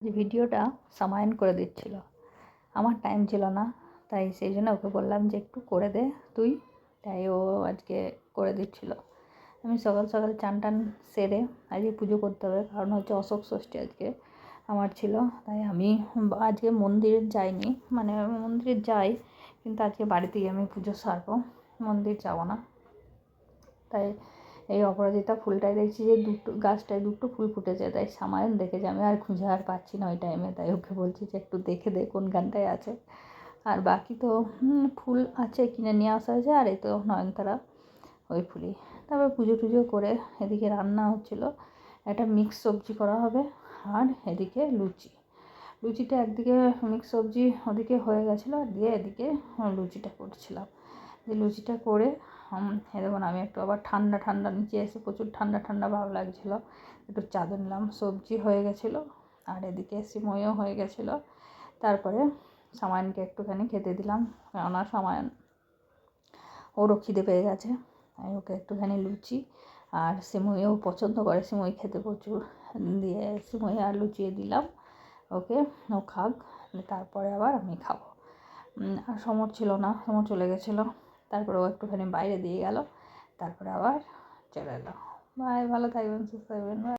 যে ভিডিওটা সামায়ন করে দিচ্ছিল, আমার টাইম ছিল না, তাই সেই জন্য ওকে বললাম যে একটু করে দে তুই, তাই ও আজকে করে দিচ্ছিল। আমি সকাল সকাল চান টান সেরে আজকে পুজো করতে হবে, কারণ হচ্ছে অশোক ষষ্ঠী আজকে আমার ছিল, তাই আমি আজকে মন্দিরে যাইনি, মানে মন্দিরে যাই কিন্তু আজকে বাড়িতেই আমি পুজো সারবো, মন্দির যাব না। তাই এই অপরাজিতা ফুলটাই দেখছি যে গাছটায় দুটো ফুল ফুটেছে, তাই সামায়ন দেখেছে, আমি আর খুঁজে আর পাচ্ছি না ওই টাইমে, তাই ওকে বলছি যে একটু দেখে দে কোন গানটায় আছে। আর বাকি তো ফুল আছে, কিনে নিয়ে আসা হয়েছে, আর এই তো নয়নতারা, ওই ফুলই। তারপর পুজো টুজো করে এদিকে রান্না হচ্ছিলো, একটা মিক্স সবজি করা হবে, আর এদিকে লুচিটা একদিকে মিক্স সবজি ওদিকে হয়ে গেছিলো, আর দিয়ে এদিকে লুচিটা করছিলাম। যে লুচিটা করে দেখুন আমি একটু আবার ঠান্ডা নিচে এসে প্রচুর ঠান্ডা ভাব লাগছিলো, একটু চাদর নিলাম, সবজি হয়ে গেছিলো আর এদিকে সিমইও হয়ে গেছিলো। তারপরে সামায়নকে একটুখানি খেতে দিলাম, কেননা সামায়ন ওরও খিদে পেয়ে গেছে, আমি ওকে একটুখানি লুচি আর সিমইও পছন্দ করে, সিমই খেতে প্রচুর, দিয়ে সিমই আর লুচিয়ে দিলাম ওকে, ও খাক, তারপরে আবার আমি খাবো। আর সমর ছিল না, সমর চলে গেছিলো, তারপরে ও একটুখানি বাইরে দিয়ে গেল, তারপরে আবার চলে এলো। ভালো থাকবেন, সুস্থ থাকবেন।